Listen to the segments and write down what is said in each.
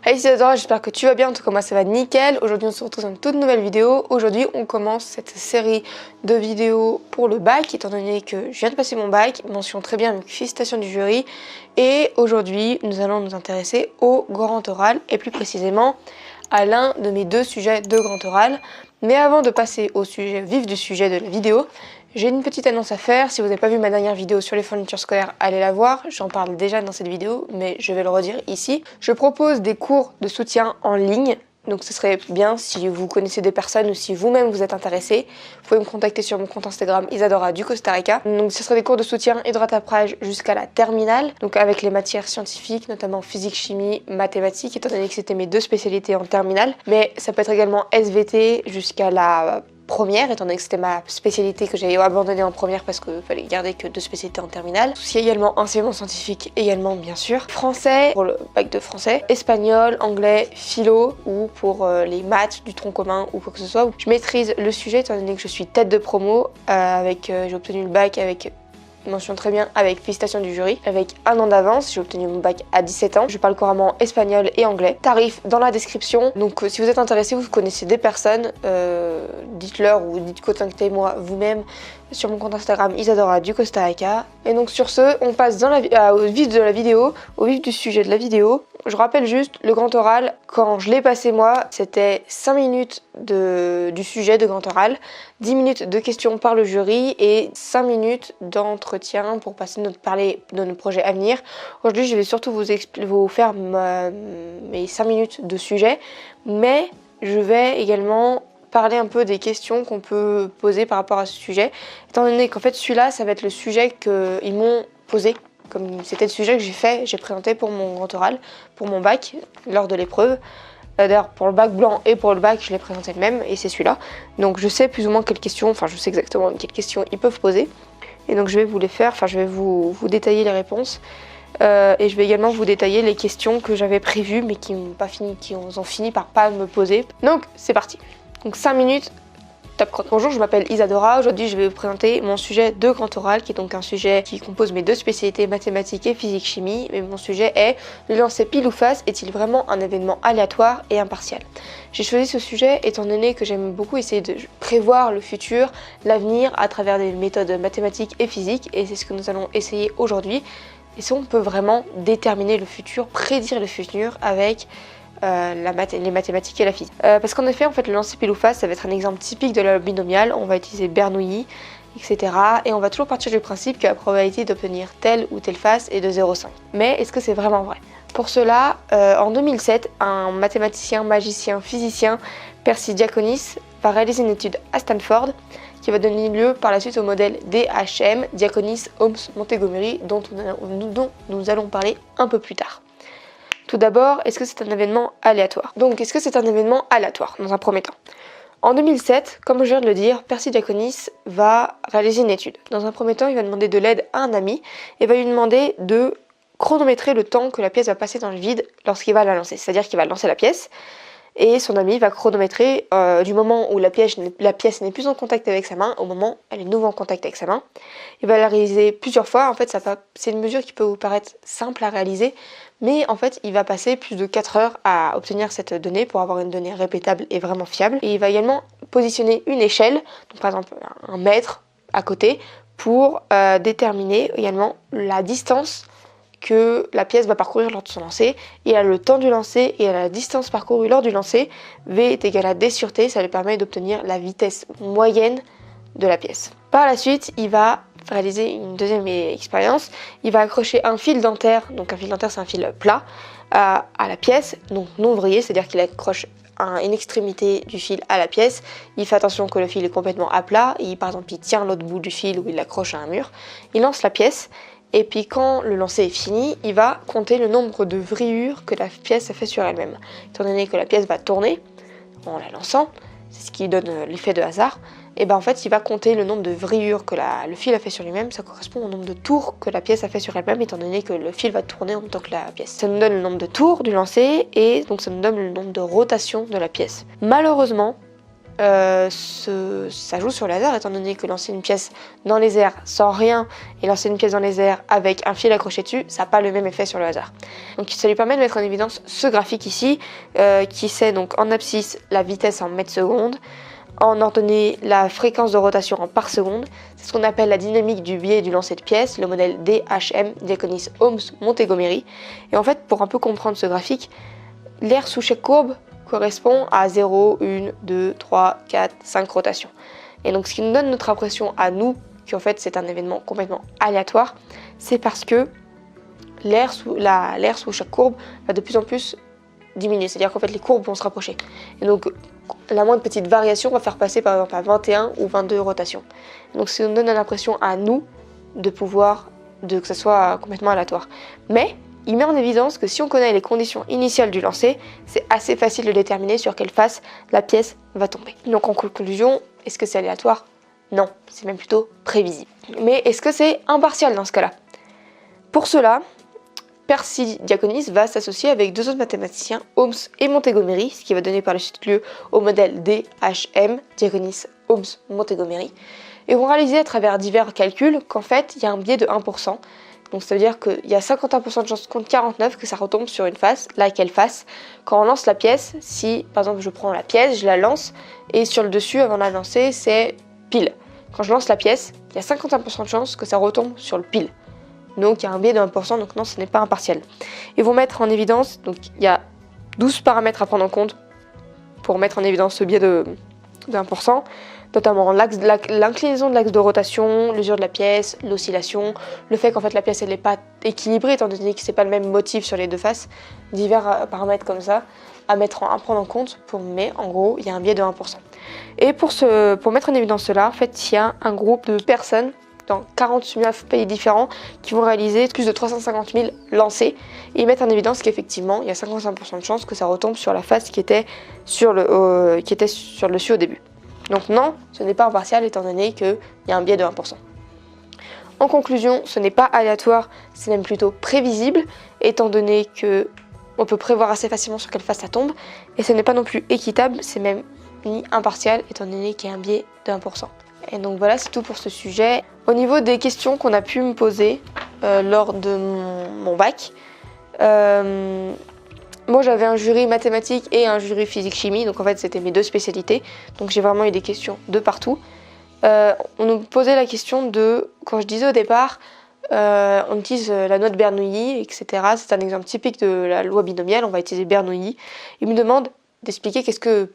Hey Isadora, j'espère que tu vas bien, en tout cas moi ça va nickel. Aujourd'hui on se retrouve dans une toute nouvelle vidéo. Aujourd'hui on commence cette série de vidéos pour le bac, étant donné que je viens de passer mon bac, mention très bien avec félicitations du jury. Et aujourd'hui nous allons nous intéresser au grand oral et plus précisément à l'un de mes deux sujets de grand oral. Mais avant de passer au sujet vif du sujet de la vidéo, j'ai une petite annonce à faire. Si vous n'avez pas vu ma dernière vidéo sur les fournitures scolaires, allez la voir. J'en parle déjà dans cette vidéo, mais je vais le redire ici. Je propose des cours de soutien en ligne. Donc ce serait bien si vous connaissez des personnes ou si vous-même vous êtes intéressé. Vous pouvez me contacter sur mon compte Instagram Isadora du Costa Rica. Donc ce serait des cours de soutien et de rattrapage jusqu'à la terminale. Donc avec les matières scientifiques, notamment physique, chimie, mathématiques, étant donné que c'était mes deux spécialités en terminale. Mais ça peut être également SVT jusqu'à la première, étant donné que c'était ma spécialité que j'avais abandonnée en première parce qu'il fallait garder que deux spécialités en terminale. Il y a également enseignement scientifique, également bien sûr. Français, pour le bac de français. Espagnol, anglais, philo, ou pour les maths, du tronc commun ou quoi que ce soit. Je maîtrise le sujet étant donné que je suis tête de promo, j'ai obtenu le bac avec mention très bien avec félicitations du jury, avec un an d'avance. J'ai obtenu mon bac à 17 ans. Je parle couramment espagnol et anglais. Tarif dans la description. Donc si vous êtes intéressé, vous connaissez des personnes, dites-leur ou contactez-moi vous-même sur mon compte Instagram Isadora du Costa Rica. Et donc sur ce, on passe au vif de la vidéo, au vif du sujet de la vidéo. Je rappelle juste, le grand oral, quand je l'ai passé moi, c'était 5 minutes du sujet de grand oral, 10 minutes de questions par le jury et 5 minutes d'entretien pour parler de nos projets à venir. Aujourd'hui, je vais surtout vous faire mes 5 minutes de sujet, mais je vais également parler un peu des questions qu'on peut poser par rapport à ce sujet, étant donné qu'en fait celui-là, ça va être le sujet qu'ils m'ont posé. Comme c'était le sujet que j'ai présenté pour mon grand oral, pour mon bac, lors de l'épreuve. D'ailleurs, pour le bac blanc et pour le bac, je l'ai présenté le même, et c'est celui-là. Donc je sais plus ou moins quelles questions, je sais exactement quelles questions ils peuvent poser. Et donc je vais vous les faire, je vais vous détailler les réponses. Et je vais également vous détailler les questions que j'avais prévues, mais qui ont fini par pas me poser. Donc c'est parti. Donc 5 minutes. Top chrono. Bonjour, je m'appelle Isadora. Aujourd'hui, je vais vous présenter mon sujet de grand oral, qui est donc un sujet qui compose mes deux spécialités mathématiques et physique-chimie. Mais mon sujet est: le lancer pile ou face est-il vraiment un événement aléatoire et impartial? J'ai choisi ce sujet étant donné que j'aime beaucoup essayer de prévoir le futur, l'avenir à travers des méthodes mathématiques et physiques, et c'est ce que nous allons essayer aujourd'hui. Et si on peut vraiment déterminer le futur, prédire le futur avec les mathématiques et la physique. Parce qu'en effet, le lancer pile ou face, ça va être un exemple typique de la binomiale. On va utiliser Bernoulli, etc. Et on va toujours partir du principe que la probabilité d'obtenir telle ou telle face est de 0,5. Mais est-ce que c'est vraiment vrai? Pour cela, en 2007, un mathématicien, magicien, physicien, Percy Diaconis, va réaliser une étude à Stanford qui va donner lieu par la suite au modèle DHM, Diaconis, Holmes, Montgomery, dont nous allons parler un peu plus tard. Tout d'abord, est-ce que c'est un événement aléatoire? Donc, est-ce que c'est un événement aléatoire dans un premier temps? En 2007, comme je viens de le dire, Percy Diaconis va réaliser une étude. Dans un premier temps, il va demander de l'aide à un ami et va lui demander de chronométrer le temps que la pièce va passer dans le vide lorsqu'il va la lancer. C'est-à-dire qu'il va lancer la pièce et son ami va chronométrer du moment où la pièce n'est plus en contact avec sa main au moment où elle est de nouveau en contact avec sa main. Il va la réaliser plusieurs fois. En fait, c'est une mesure qui peut vous paraître simple à réaliser, mais en fait, il va passer plus de 4 heures à obtenir cette donnée pour avoir une donnée répétable et vraiment fiable. Et il va également positionner une échelle, donc par exemple un mètre à côté, pour déterminer également la distance que la pièce va parcourir lors de son lancer, et à le temps du lancer et à la distance parcourue lors du lancer. V est égal à D sur T, ça lui permet d'obtenir la vitesse moyenne de la pièce. Par la suite, il va réaliser une deuxième expérience. Il va accrocher un fil dentaire, donc un fil dentaire c'est un fil plat, à la pièce, donc non vrillé, c'est-à-dire qu'il accroche une extrémité du fil à la pièce. Il fait attention que le fil est complètement à plat, par exemple il tient l'autre bout du fil ou il l'accroche à un mur. Il lance la pièce, et puis quand le lancer est fini, il va compter le nombre de vrillures que la pièce a fait sur elle-même. Étant donné que la pièce va tourner en la lançant, c'est ce qui donne l'effet de hasard, et en fait il va compter le nombre de vrillures que le fil a fait sur lui-même. Ça correspond au nombre de tours que la pièce a fait sur elle-même, étant donné que le fil va tourner en même temps que la pièce. Ça nous donne le nombre de tours du lancer, et donc ça nous donne le nombre de rotations de la pièce. Malheureusement, ça joue sur le hasard, étant donné que lancer une pièce dans les airs sans rien et lancer une pièce dans les airs avec un fil accroché dessus, ça n'a pas le même effet sur le hasard. Donc ça lui permet de mettre en évidence ce graphique ici, qui sait donc en abscisse la vitesse en mètres secondes, en ordonnée la fréquence de rotation en par seconde. C'est ce qu'on appelle la dynamique du biais du lancer de pièces, le modèle DHM, Diaconis Holmes Montgomery. Et en fait, pour un peu comprendre ce graphique, l'air sous chaque courbe correspond à 0, 1, 2, 3, 4, 5 rotations. Et donc ce qui nous donne notre impression à nous, qu'en fait c'est un événement complètement aléatoire, c'est parce que l'air sous chaque courbe va de plus en plus diminuer. C'est-à-dire qu'en fait les courbes vont se rapprocher. Et donc la moindre petite variation va faire passer par exemple à 21 ou 22 rotations. Donc ça nous donne l'impression à nous de pouvoir, que ça soit complètement aléatoire. Mais il met en évidence que si on connaît les conditions initiales du lancer, c'est assez facile de déterminer sur quelle face la pièce va tomber. Donc en conclusion, est-ce que c'est aléatoire? Non, c'est même plutôt prévisible. Mais est-ce que c'est impartial dans ce cas-là? Pour cela, Percy Diaconis va s'associer avec deux autres mathématiciens, Holmes et Montgomery, ce qui va donner par la suite lieu au modèle DHM, Diaconis Holmes Montgomery, et vont réaliser à travers divers calculs qu'en fait il y a un biais de 1%. Donc ça veut dire qu'il y a 51% de chance contre 49 que ça retombe sur une face, laquelle face. Quand on lance la pièce, si par exemple je prends la pièce, je la lance, et sur le dessus avant de la lancer c'est pile. Quand je lance la pièce, il y a 51% de chance que ça retombe sur le pile. Donc il y a un biais de 1%, donc non, ce n'est pas impartial. Ils vont mettre en évidence, donc il y a 12 paramètres à prendre en compte pour mettre en évidence ce biais de 1%, notamment l'inclinaison de l'axe de rotation, l'usure de la pièce, l'oscillation, le fait qu'en fait la pièce elle n'est pas équilibrée étant donné que c'est pas le même motif sur les deux faces, divers paramètres comme ça à prendre en compte, mais en gros il y a un biais de 1%. Et pour mettre en évidence cela, en fait il y a un groupe de personnes dans 49 pays différents qui vont réaliser plus de 350 000 lancers et ils mettent en évidence qu'effectivement il y a 55% de chances que ça retombe sur la face qui était sur le dessus au début. Donc non, ce n'est pas impartial étant donné qu'il y a un biais de 1%. En conclusion, ce n'est pas aléatoire, c'est même plutôt prévisible étant donné que on peut prévoir assez facilement sur quelle face ça tombe et ce n'est pas non plus équitable, c'est même ni impartial étant donné qu'il y a un biais de 1%. Et donc voilà, c'est tout pour ce sujet. Au niveau des questions qu'on a pu me poser lors de mon bac, moi j'avais un jury mathématiques et un jury physique-chimie, donc en fait c'était mes deux spécialités, donc j'ai vraiment eu des questions de partout. On nous posait la question de, quand je disais au départ, on utilise la loi de Bernoulli, etc. C'est un exemple typique de la loi binomiale, on va utiliser Bernoulli. Il me demande d'expliquer qu'est-ce que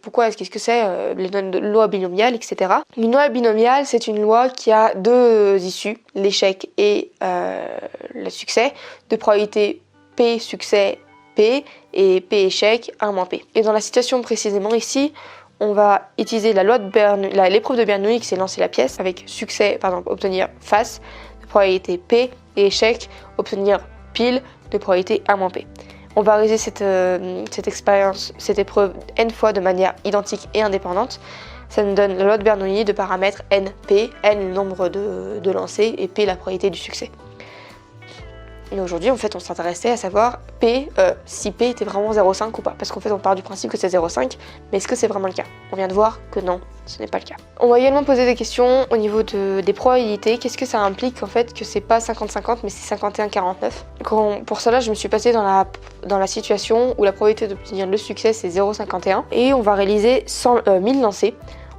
c'est les lois binomiales, etc. Une loi binomiale, c'est une loi qui a deux issues, l'échec et le succès, de probabilité P succès P et P échec 1 moins P. Et dans la situation précisément ici, on va utiliser la loi de l'épreuve de Bernoulli qui c'est lancer la pièce avec succès, par exemple obtenir face de probabilité P et échec, obtenir pile de probabilité 1 moins P. On va réaliser cette épreuve n fois de manière identique et indépendante. Ça nous donne la loi de Bernoulli de paramètres NP, n le nombre de lancers et P la probabilité du succès. Et aujourd'hui, en fait, on s'intéressait à savoir si P était vraiment 0,5 ou pas. Parce qu'en fait, on part du principe que c'est 0,5, mais est-ce que c'est vraiment le cas? On vient de voir que non, ce n'est pas le cas. On va également poser des questions au niveau des probabilités. Qu'est-ce que ça implique en fait que c'est pas 50-50, mais c'est 51-49? Pour cela, je me suis passée dans la situation où la probabilité d'obtenir le succès, c'est 0,51. Et on va réaliser 1000 lancers.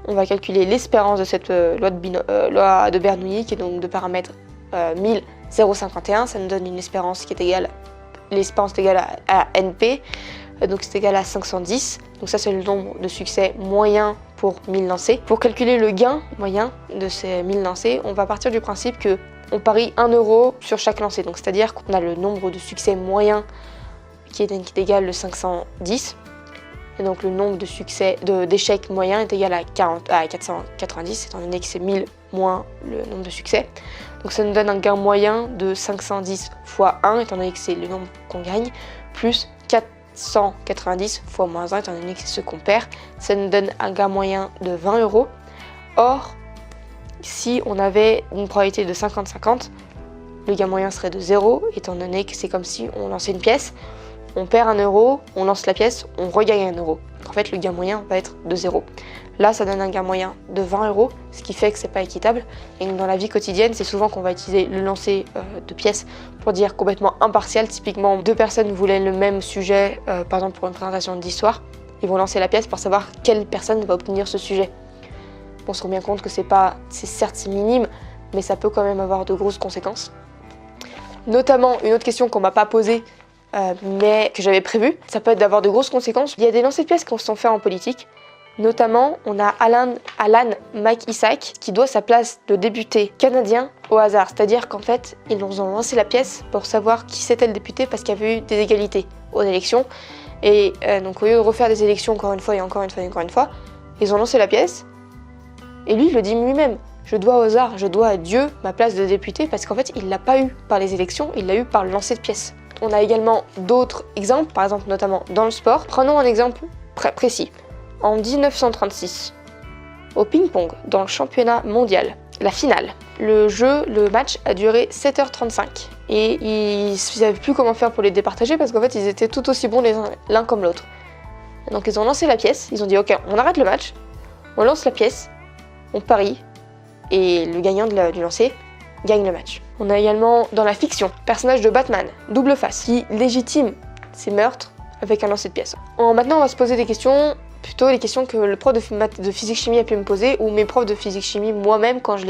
On va calculer l'espérance de cette loi de Bernoulli, qui est donc de paramètres 1000. 0,51, ça nous donne une espérance qui est égale, l'espérance est égale à NP, donc c'est égal à 510. Donc ça c'est le nombre de succès moyen pour 1000 lancers. Pour calculer le gain moyen de ces 1000 lancers, on va partir du principe que on parie 1 euro sur chaque lancé. Donc c'est-à-dire qu'on a le nombre de succès moyen qui est égal à 510. Et donc le nombre d'échecs moyens est égal à 490, étant donné que c'est 1000 moins le nombre de succès. Donc ça nous donne un gain moyen de 510 fois 1, étant donné que c'est le nombre qu'on gagne, plus 490 fois moins 1, étant donné que c'est ce qu'on perd. Ça nous donne un gain moyen de 20 euros. Or, si on avait une probabilité de 50-50, le gain moyen serait de 0, étant donné que c'est comme si on lançait une pièce. on perd 1 euro, on lance la pièce, on regagne 1 euro. En fait, le gain moyen va être de 0. Là, ça donne un gain moyen de 20 euros, ce qui fait que c'est pas équitable. Et dans la vie quotidienne, c'est souvent qu'on va utiliser le lancer de pièces pour dire complètement impartial. Typiquement, 2 personnes voulaient le même sujet, par exemple pour une présentation d'histoire. Ils vont lancer la pièce pour savoir quelle personne va obtenir ce sujet. On se rend bien compte que c'est certes minime, mais ça peut quand même avoir de grosses conséquences. Notamment, une autre question qu'on m'a pas posée, mais que j'avais prévu, ça peut être d'avoir de grosses conséquences. Il y a des lancers de pièces qui sont faits en politique. Notamment, on a Alan McIsaac qui doit sa place de député canadien au hasard. C'est-à-dire qu'en fait, ils ont lancé la pièce pour savoir qui c'était le député parce qu'il y avait eu des égalités aux élections. Et donc au lieu de refaire des élections encore une fois et encore une fois et encore une fois, ils ont lancé la pièce. Et lui, il le dit lui-même. Je dois au hasard, je dois à Dieu ma place de député parce qu'en fait, il l'a pas eu par les élections, il l'a eu par le lancer de pièces. On a également d'autres exemples, par exemple notamment dans le sport. Prenons un exemple précis. En 1936, au ping-pong, dans le championnat mondial, la finale, le match a duré 7h35. Et ils ne savaient plus comment faire pour les départager parce qu'en fait, ils étaient tout aussi bons l'un comme l'autre. Donc ils ont lancé la pièce, ils ont dit ok, on arrête le match, on lance la pièce, on parie, et le gagnant du lancer gagne le match. On a également dans la fiction, personnage de Batman, Double Face, qui légitime ses meurtres avec un lancer de pièces. Maintenant, on va se poser des questions, plutôt les questions que le prof de physique-chimie a pu me poser, ou mes profs de physique-chimie moi-même quand j'ai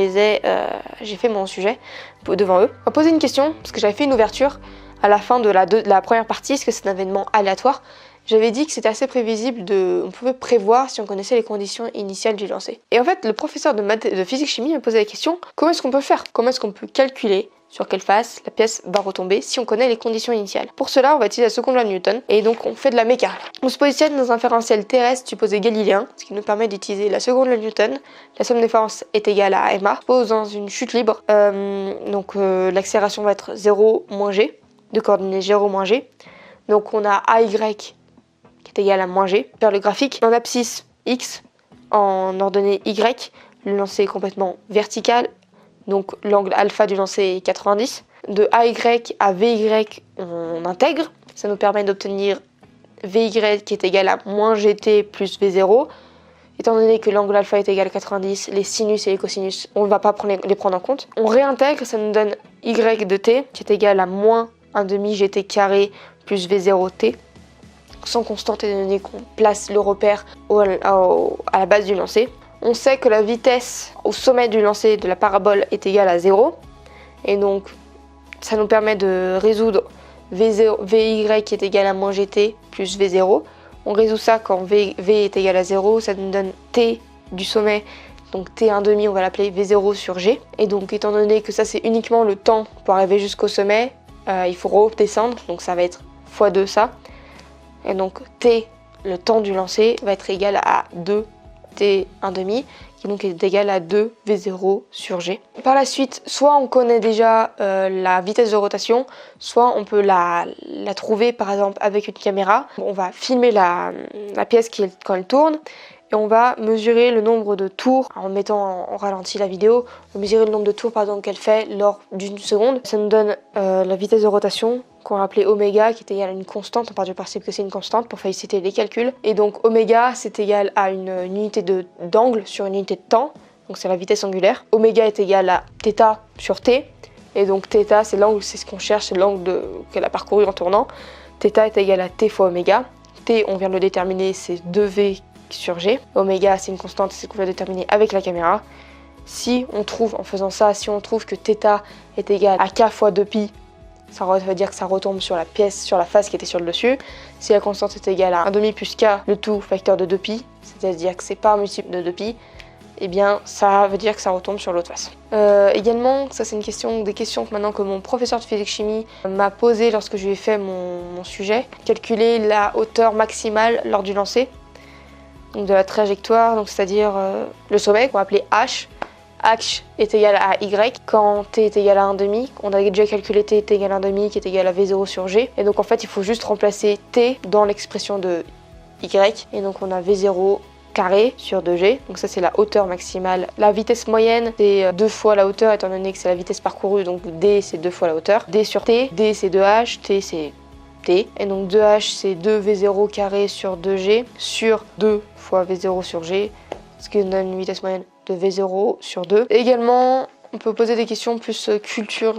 fait mon sujet devant eux. On va poser une question, parce que j'avais fait une ouverture à la fin de la première partie, est-ce que c'est un événement aléatoire? J'avais dit que c'était assez prévisible, on pouvait prévoir si on connaissait les conditions initiales du lancer. Et en fait, le professeur de physique-chimie m'a posé la question, comment est-ce qu'on peut faire? Comment est-ce qu'on peut calculer sur quelle face la pièce va retomber si on connaît les conditions initiales? Pour cela, on va utiliser la seconde loi de Newton, et donc on fait de la méca. On se positionne dans un référentiel terrestre supposé galiléen, ce qui nous permet d'utiliser la seconde loi de Newton. La somme des forces est égale à ma. On se pose dans une chute libre, l'accélération va être 0 moins g, de coordonnées 0 moins g. Donc on a AY qui est égal à moins g. Vers le graphique, en abscisse x, en ordonnée y, le lancer est complètement vertical, donc l'angle alpha du lancer est 90. De AY à VY, on intègre, ça nous permet d'obtenir VY qui est égal à moins GT plus V0. Étant donné que l'angle alpha est égal à 90, les sinus et les cosinus, on ne va pas les prendre en compte. On réintègre, ça nous donne Y de t qui est égal à moins 1/2 GT carré plus V0t. Sans constante étant donné qu'on place le repère à la base du lancer. On sait que la vitesse au sommet du lancer de la parabole est égale à 0. Et donc, ça nous permet de résoudre VY qui est égal à moins GT plus V0. On résout ça quand V est égal à 0. Ça nous donne T du sommet. Donc T 1/2, on va l'appeler V0 sur G. Et donc, étant donné que ça, c'est uniquement le temps pour arriver jusqu'au sommet, il faut redescendre. Donc, ça va être x2 ça. Et donc T, le temps du lancer, va être égal à 2T 1/2, qui donc est égal à 2V0 sur G. Par la suite, soit on connaît déjà la vitesse de rotation, soit on peut la trouver par exemple avec une caméra. On va filmer la pièce quand elle tourne, et on va mesurer le nombre de tours en mettant en ralenti la vidéo. On va mesurer le nombre de tours par exemple qu'elle fait lors d'une seconde. Ça nous donne la vitesse de rotation qu'on va appeler oméga, qui est égal à une constante. On part du principe que c'est une constante pour faciliter les calculs. Et donc oméga, c'est égal à une unité d'angle sur une unité de temps. Donc c'est la vitesse angulaire. Oméga est égal à θ sur t. Et donc θ, c'est l'angle, c'est ce qu'on cherche, c'est l'angle qu'elle a parcouru en tournant. θ est égal à t fois oméga. T, on vient de le déterminer, c'est 2V sur G. Oméga, c'est une constante, c'est ce qu'on vient de déterminer avec la caméra. Si on trouve, en faisant ça, si on trouve que θ est égal à k fois 2pi, ça veut dire que ça retombe sur la pièce, sur la face qui était sur le dessus. Si la constante est égale à 1/2 plus k, le tout facteur de 2pi, c'est-à-dire que c'est pas un multiple de 2pi, eh bien ça veut dire que ça retombe sur l'autre face. Également, ça c'est des questions maintenant que mon professeur de physique-chimie m'a posé lorsque je lui ai fait mon sujet. Calculer la hauteur maximale lors du lancer, donc de la trajectoire, donc c'est-à-dire le sommet qu'on va appeler h. H est égal à Y, quand T est égal à 1/2, on a déjà calculé T est égal à 1/2 qui est égal à V0 sur G, et donc en fait il faut juste remplacer T dans l'expression de Y, et donc on a V0 carré sur 2G, donc ça c'est la hauteur maximale. La vitesse moyenne c'est 2 fois la hauteur étant donné que c'est la vitesse parcourue, donc D c'est 2 fois la hauteur. D sur T, D c'est 2H, T c'est t. Et donc 2h c'est 2v0 carré sur 2g sur 2 fois v0 sur g, ce qui nous donne une vitesse moyenne de v0 sur 2. Et également, on peut poser des questions plus culture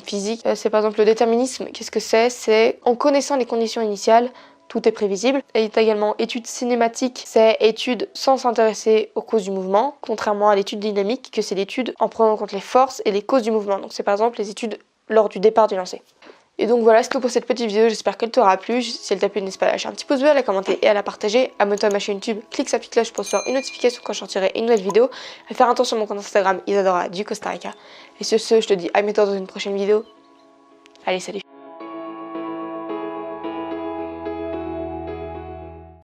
physique. C'est par exemple le déterminisme. Qu'est-ce que c'est? C'est en connaissant les conditions initiales, tout est prévisible. Et il y a également étude cinématique, c'est étude sans s'intéresser aux causes du mouvement, contrairement à l'étude dynamique, que c'est l'étude en prenant en compte les forces et les causes du mouvement. Donc c'est par exemple les études lors du départ du lancer. Et donc voilà, c'est tout pour cette petite vidéo, j'espère qu'elle t'aura plu. Si elle t'a plu, n'hésite pas à lâcher un petit pouce bleu, à la commenter et à la partager. Abonne-toi à ma chaîne YouTube, clique sur la petite cloche pour recevoir une notification quand je sortirai une nouvelle vidéo. À faire un tour sur mon compte Instagram Isadora du Costa Rica. Et sur ce, je te dis à bientôt dans une prochaine vidéo. Allez, salut!